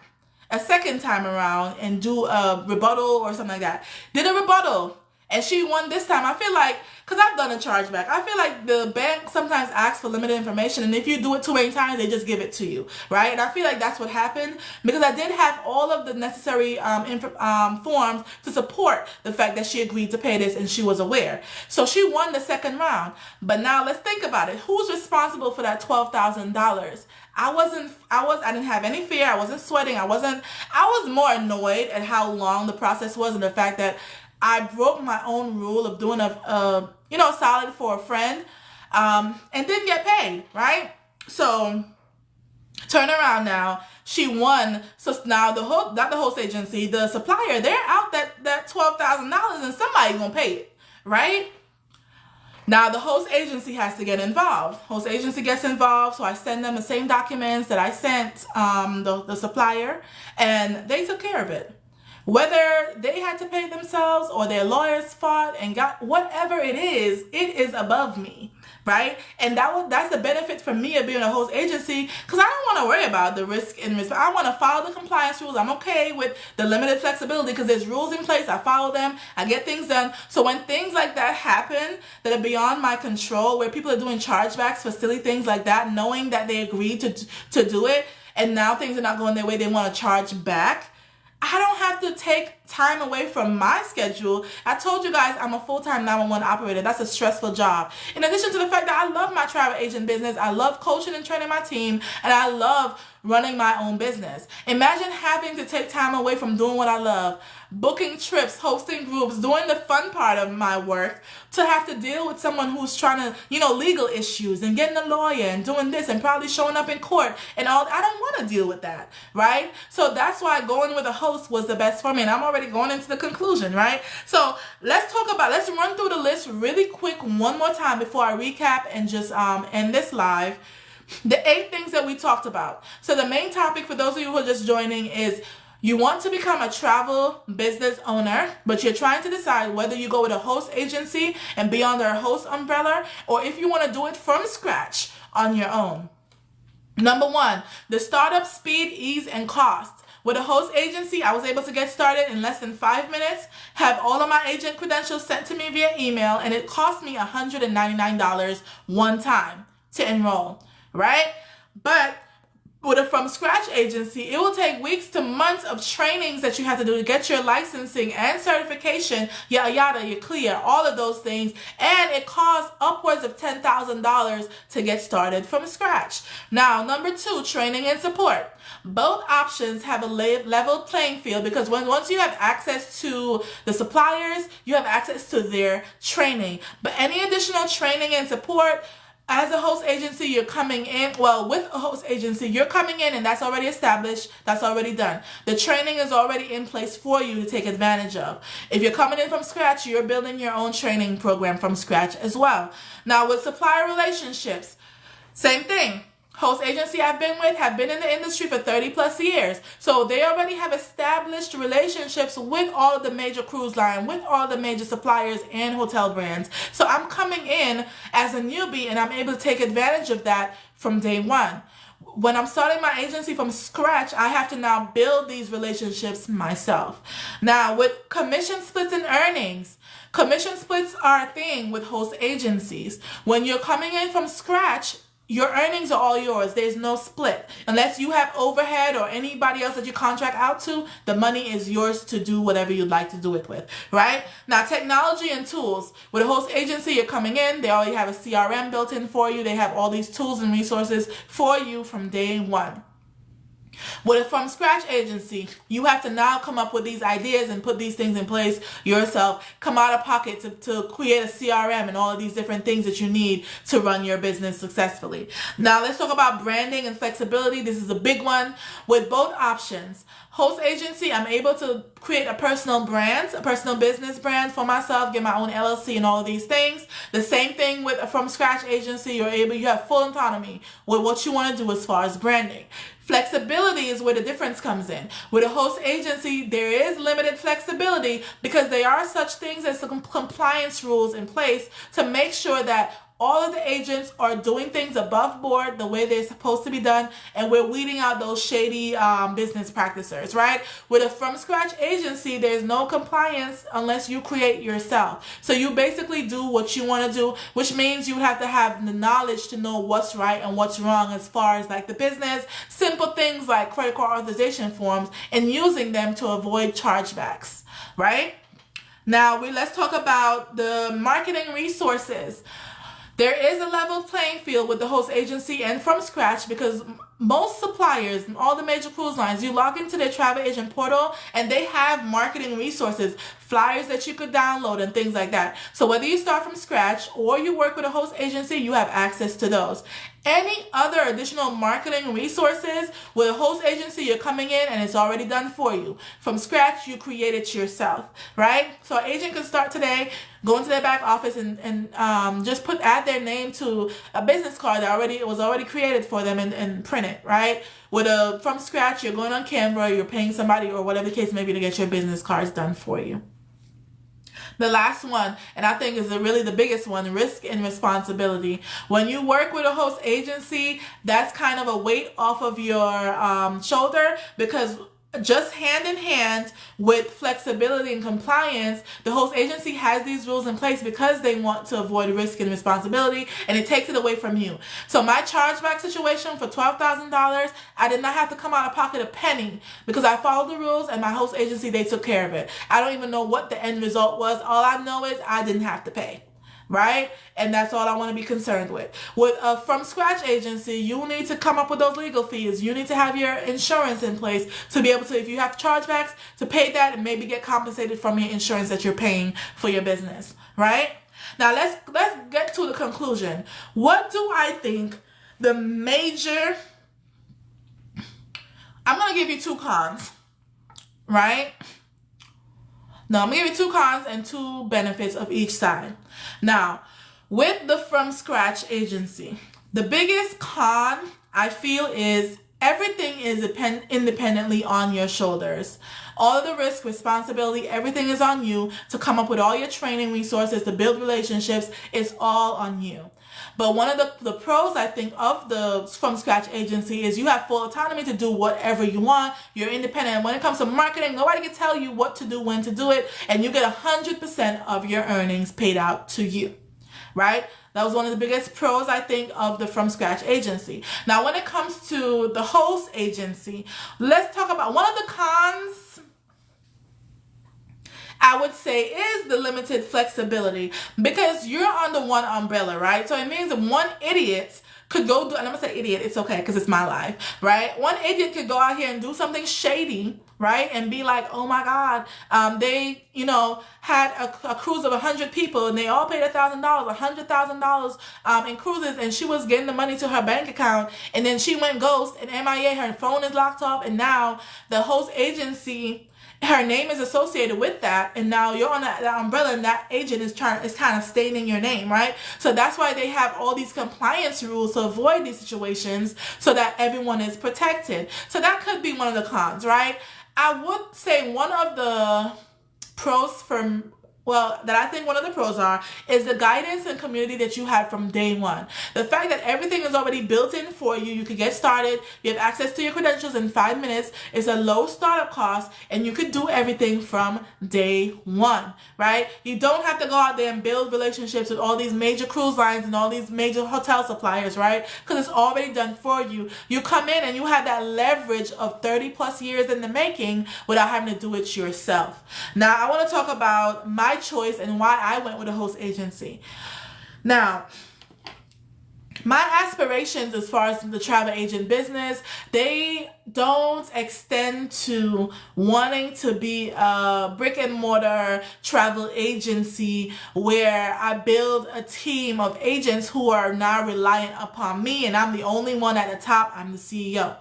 a second time around and do a rebuttal or something like that. Did a rebuttal, and she won this time. I feel like, because I've done a chargeback, I feel like the bank sometimes asks for limited information, and if you do it too many times, they just give it to you, right? And I feel like that's what happened, because I did have all of the necessary forms to support the fact that she agreed to pay this and she was aware. So she won the second round. But now let's think about it. Who's responsible for that $12,000? I didn't have any fear. I wasn't sweating. I was more annoyed at how long the process was, and the fact that I broke my own rule of doing a solid for a friend, and didn't get paid, right? So turn around now. She won. So now not the host agency, the supplier, they're out that $12,000, and somebody's gonna pay it, right? Now the host agency has to get involved. Host agency gets involved, so I send them the same documents that I sent the supplier, and they took care of it. Whether they had to pay themselves or their lawyers fought and got whatever it is above me. right? And that's the benefit for me of being a host agency, because I don't want to worry about the risk and risk. I want to follow the compliance rules. I'm okay with the limited flexibility because there's rules in place. I follow them. I get things done. So when things like that happen that are beyond my control, where people are doing chargebacks for silly things like that, knowing that they agreed to do it, and now things are not going their way, they want to charge back, I don't have to take time away from my schedule. I told you guys I'm a full-time 911 operator. That's a stressful job. In addition to the fact that I love my travel agent business, I love coaching and training my team, and I love running my own business. Imagine having to take time away from doing what I love, booking trips, hosting groups, doing the fun part of my work, to have to deal with someone who's trying to, legal issues and getting a lawyer and doing this and probably showing up in court and all. I don't want to deal with that, right? So that's why going with a host was the best for me. And I'm already going into the conclusion, right? So let's run through the list really quick one more time before I recap and just end this live. The 8 things that we talked about. So the main topic for those of you who are just joining is you want to become a travel business owner, but you're trying to decide whether you go with a host agency and be under a host umbrella, or if you want to do it from scratch on your own. Number 1, the startup speed, ease, and cost. With a host agency, I was able to get started in less than 5 minutes, have all of my agent credentials sent to me via email, and it cost me $199 one time to enroll, right? But with a from scratch agency, it will take weeks to months of trainings that you have to do to get your licensing and certification, yada yada, you're clear, all of those things, and it costs upwards of $10,000 to get started from scratch. Now, number 2, training and support. Both options have a level playing field, because once you have access to the suppliers, you have access to their training. But any additional training and support, as a host agency, you're coming in, with a host agency, you're coming in and that's already established, that's already done. The training is already in place for you to take advantage of. If you're coming in from scratch, you're building your own training program from scratch as well. Now with supplier relationships, same thing. Host agency I've been with have been in the industry for 30 plus years. So they already have established relationships with all of the major cruise line, with all the major suppliers and hotel brands. So I'm coming in as a newbie and I'm able to take advantage of that from day one. When I'm starting my agency from scratch, I have to now build these relationships myself. Now with commission splits and earnings, commission splits are a thing with host agencies. When you're coming in from scratch, your earnings are all yours. There's no split. Unless you have overhead or anybody else that you contract out to, the money is yours to do whatever you'd like to do it with, right? Now, technology and tools. With a host agency, you're coming in. They already have a CRM built in for you. They have all these tools and resources for you from day one. With a from scratch agency, you have to now come up with these ideas and put these things in place yourself, come out of pocket to create a CRM and all of these different things that you need to run your business successfully. Now let's talk about branding and flexibility. This is a big one. With both options, host agency, I'm able to create a personal brand, a personal business brand for myself, get my own LLC and all of these things. The same thing with a from scratch agency, you have full autonomy with what you want to do as far as branding. Flexibility is where the difference comes in. With a host agency, there is limited flexibility because there are such things as some compliance rules in place to make sure that all of the agents are doing things above board the way they're supposed to be done, and we're weeding out those shady business practices, right? With a from scratch agency, there's no compliance unless you create yourself. So you basically do what you want to do, which means you have to have the knowledge to know what's right and what's wrong as far as like the business, simple things like credit card authorization forms, and using them to avoid chargebacks, right? Now let's talk about the marketing resources. There is a level playing field with the host agency and from scratch because most suppliers, all the major cruise lines, you log into their travel agent portal and they have marketing resources, flyers that you could download and things like that. So whether you start from scratch or you work with a host agency, you have access to those. Any other additional marketing resources with a host agency, you're coming in and it's already done for you. From scratch, you create it yourself, right? So an agent can start today, go into their back office and just add their name to a business card that was already created for them and print it, right? With a from scratch, you're going on Canva, you're paying somebody or whatever the case may be to get your business cards done for you. The last one, and I think is really the biggest one, risk and responsibility. When you work with a host agency, that's kind of a weight off of your shoulder, because just hand in hand with flexibility and compliance, the host agency has these rules in place because they want to avoid risk and responsibility, and it takes it away from you. So my chargeback situation for $12,000, I did not have to come out of pocket a penny because I followed the rules, and my host agency, they took care of it. I don't even know what the end result was. All I know is I didn't have to pay. Right? And that's all I want to be concerned with. With a from scratch agency, you need to come up with those legal fees. You need to have your insurance in place to be able to, if you have chargebacks, to pay that and maybe get compensated from your insurance that you're paying for your business. Right? Now let's get to the conclusion. What do I think the major... I'm going to give you two cons. Right? Now, I'm going to give you two cons and two benefits of each side. Now, with the from scratch agency, the biggest con I feel is everything is independently on your shoulders. All of the risk, responsibility, everything is on you to come up with all your training resources, to build relationships. It's all on you. But one of the pros, I think, of the from scratch agency is you have full autonomy to do whatever you want. You're independent. When it comes to marketing, nobody can tell you what to do, when to do it, and you get 100% of your earnings paid out to you, right? That was one of the biggest pros, I think, of the from scratch agency. Now, when it comes to the host agency, let's talk about one of the cons, I would say, is the limited flexibility, because you're under one umbrella, right? So it means that one idiot could go do, and I'm gonna say idiot, it's okay because it's my life, right? One idiot could go out here and do something shady, right? And be like, oh my God, they, had a cruise of 100 people and they all paid $1,000, $100,000 in cruises, and she was getting the money to her bank account, and then she went ghost and MIA, her phone is locked off, and now the host agency, her name is associated with that, and now you're on that umbrella, and that agent is kind of staining your name, right? So that's why they have all these compliance rules to avoid these situations, so that everyone is protected. So that could be one of the cons, right? I would say one of the pros that I think one of the pros is the guidance and community that you have from day one. The fact that everything is already built in for you. You can get started. You have access to your credentials in 5 minutes. It's a low startup cost, and you could do everything from day one, right? You don't have to go out there and build relationships with all these major cruise lines and all these major hotel suppliers, right? Because it's already done for you. You come in and you have that leverage of 30 plus years in the making without having to do it yourself. Now, I want to talk about my choice and why I went with a host agency. Now, my aspirations as far as the travel agent business, they don't extend to wanting to be a brick and mortar travel agency where I build a team of agents who are now reliant upon me and I'm the only one at the top. I'm the CEO.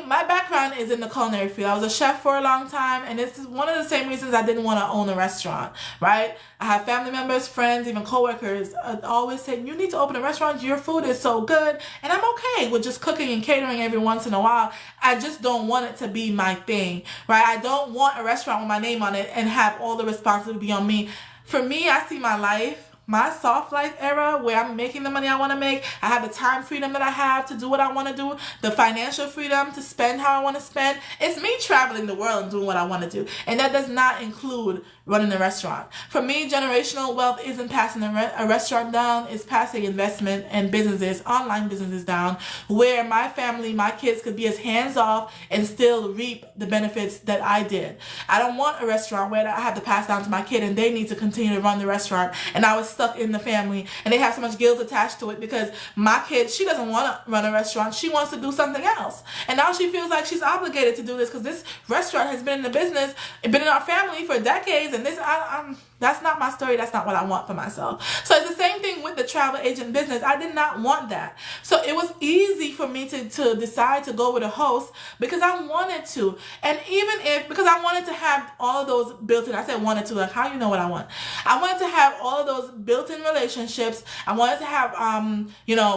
My background is in the culinary field. I was a chef for a long time, and this is one of the same reasons I didn't want to own a restaurant, right? I have family members, friends, even coworkers always say, you need to open a restaurant. Your food is so good. And I'm okay with just cooking and catering every once in a while. I just don't want it to be my thing, right? I don't want a restaurant with my name on it and have all the responsibility on me. For me, I see my soft life era where I'm making the money I want to make. I have the time freedom that I have to do what I want to do, the financial freedom to spend how I want to spend. It's me traveling the world and doing what I want to do. And that does not include running a restaurant. For me, generational wealth isn't passing a restaurant down. It's passing investment and businesses, online businesses down, where my family, my kids could be as hands off and still reap the benefits that I did. I don't want a restaurant where I have to pass down to my kid and they need to continue to run the restaurant. And I was stuck in the family and they have so much guilt attached to it because my kid, she doesn't want to run a restaurant. She wants to do something else. And now she feels like she's obligated to do this because this restaurant has been in the business, been in our family for decades. And this, That's not my story. That's not what I want for myself. So it's the same thing with the travel agent business. I did not want that. So it was easy for me to decide to go with a host because I wanted to. And even if, because I wanted to have all of those built-in, I said wanted to, like how you know what I want. I wanted to have all of those built-in relationships. I wanted to have,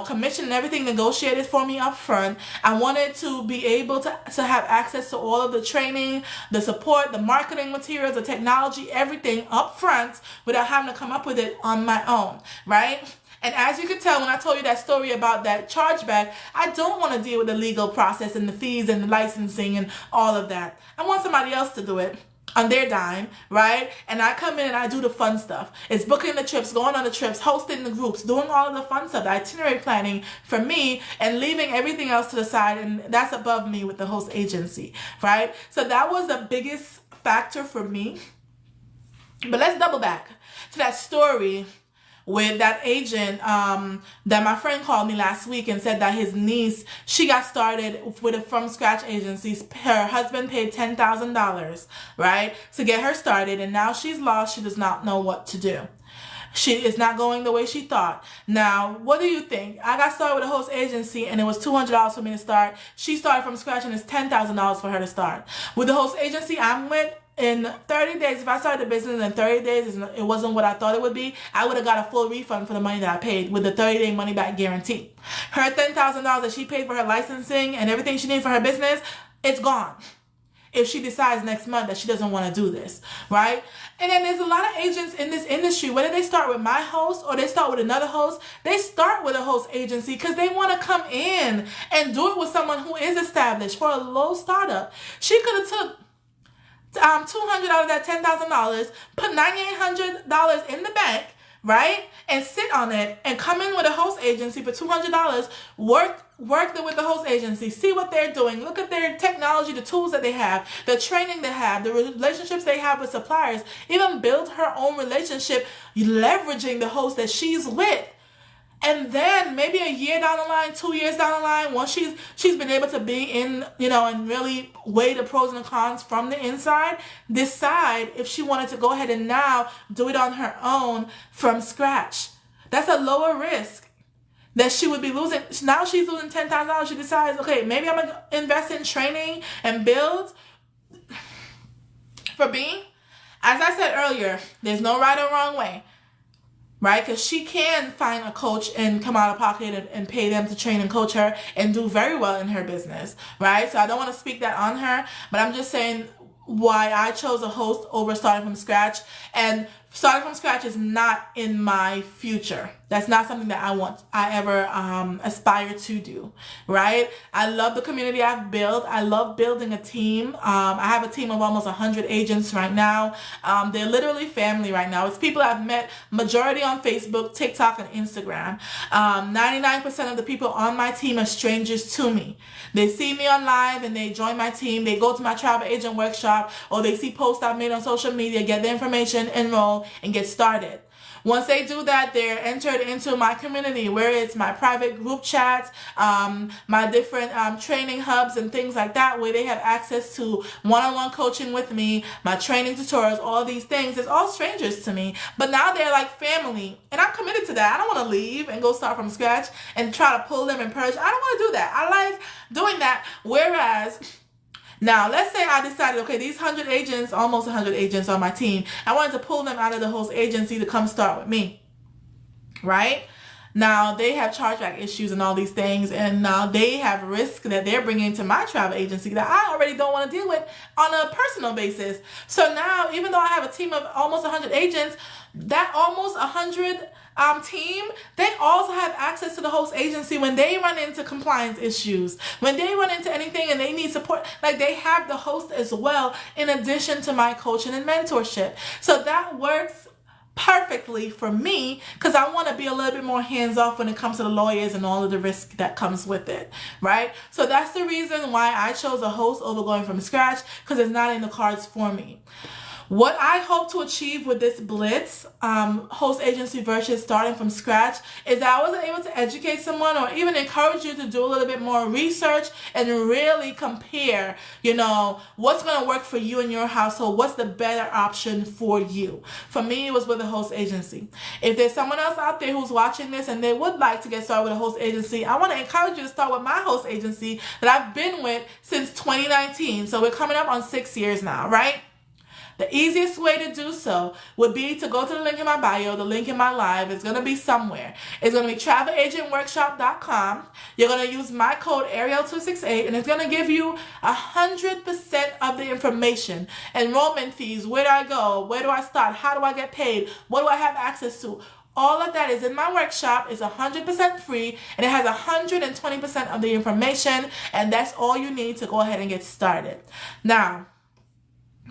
commission and everything negotiated for me up front. I wanted to be able to have access to all of the training, the support, the marketing materials, the technology, everything up front without having to come up with it on my own, right? And as you can tell when I told you that story about that chargeback, I don't want to deal with the legal process and the fees and the licensing and all of that. I want somebody else to do it on their dime, right? And I come in and I do the fun stuff. It's booking the trips, going on the trips, hosting the groups, doing all of the fun stuff, the itinerary planning for me, and leaving everything else to the side, and that's above me with the host agency, right? So that was the biggest factor for me. But let's double back to that story with that agent that my friend called me last week and said that his niece, she got started with a from scratch agency. Her husband paid $10,000, right, to get her started, and now she's lost. She does not know what to do. She is not going the way she thought. Now, what do you think? I got started with a host agency and it was $200 for me to start. She started from scratch and it's $10,000 for her to start. With the host agency I'm with, in 30 days, if I started the business in 30 days, it wasn't what I thought it would be, I would have got a full refund for the money that I paid with the 30-day money-back guarantee. Her $10,000 that she paid for her licensing and everything she needed for her business, it's gone. If she decides next month that she doesn't want to do this, right? And then there's a lot of agents in this industry, whether they start with my host or they start with another host, they start with a host agency because they want to come in and do it with someone who is established for a low startup. She could have took $200 out of that $10,000, put $9,800 in the bank, right, and sit on it and come in with a host agency for $200, work with the host agency, see what they're doing, look at their technology, the tools that they have, the training they have, the relationships they have with suppliers, even build her own relationship leveraging the host that she's with. And then maybe a year down the line, 2 years down the line, once she's been able to be in, and really weigh the pros and the cons from the inside, decide if she wanted to go ahead and now do it on her own from scratch. That's a lower risk that she would be losing. Now she's losing $10,000. She decides, okay, maybe I'm going to invest in training and build for being. As I said earlier, there's no right or wrong way. Right? Because she can find a coach and come out of pocket and pay them to train and coach her and do very well in her business. Right? So I don't want to speak that on her, but I'm just saying why I chose a host over starting from scratch. And starting from scratch is not in my future. That's not something that I ever aspire to do, right? I love the community I've built. I love building a team. I have a team of almost 100 agents right now. They're literally family right now. It's people I've met, majority on Facebook, TikTok, and Instagram. 99% of the people on my team are strangers to me. They see me on live and they join my team. They go to my travel agent workshop, or they see posts I've made on social media, get the information, enroll, and get started. Once they do that, they're entered into my community, where it's my private group chats, my different training hubs and things like that, where they have access to one-on-one coaching with me, my training tutorials, all these things. It's all strangers to me, but now they're like family, and I'm committed to that. I don't want to leave and go start from scratch and try to pull them and purge. I don't want to do that. I like doing that. Whereas now, let's say I decided, okay, these 100 agents, almost 100 agents on my team, I wanted to pull them out of the host agency to come start with me, right? Now, they have chargeback issues and all these things, and now they have risk that they're bringing to my travel agency that I already don't want to deal with on a personal basis. So now, even though I have a team of almost 100 agents, that almost 100 team, they also have access to the host agency when they run into compliance issues, when they run into anything and they need support. Like, they have the host as well, in addition to my coaching and mentorship. So that works perfectly for me, because I want to be a little bit more hands-off when it comes to the lawyers and all of the risk that comes with it, right? So that's the reason why I chose a host over going from scratch, because it's not in the cards for me. What I hope to achieve with this Blitz host agency versus starting from scratch is that I wasn't able to educate someone or even encourage you to do a little bit more research and really compare, what's going to work for you and your household, what's the better option for you. For me, it was with a host agency. If there's someone else out there who's watching this and they would like to get started with a host agency, I want to encourage you to start with my host agency that I've been with since 2019. So we're coming up on 6 years now, right? The easiest way to do so would be to go to the link in my bio, the link in my live. It's going to be somewhere. It's going to be travelagentworkshop.com. You're going to use my code Ariel268, and it's going to give you 100% of the information. Enrollment fees, where do I go? Where do I start? How do I get paid? What do I have access to? All of that is in my workshop. It's 100% free, and it has 120% of the information, and that's all you need to go ahead and get started. Now,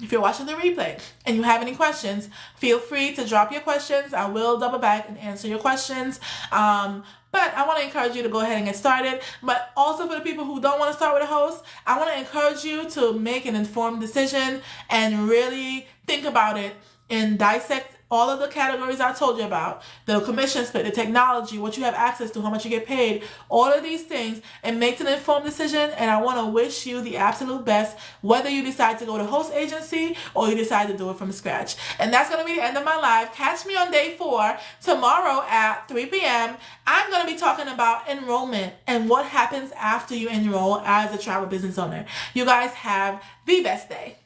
if you're watching the replay and you have any questions, feel free to drop your questions. I will double back and answer your questions. But I want to encourage you to go ahead and get started. But also for the people who don't want to start with a host, I want to encourage you to make an informed decision and really think about it and dissect all of the categories I told you about, the commission split, the technology, what you have access to, how much you get paid, all of these things, and make an informed decision. And I want to wish you the absolute best, whether you decide to go to host agency or you decide to do it from scratch. And that's going to be the end of my live. Catch me on day 4 tomorrow at 3 p.m. I'm going to be talking about enrollment and what happens after you enroll as a travel business owner. You guys have the best day.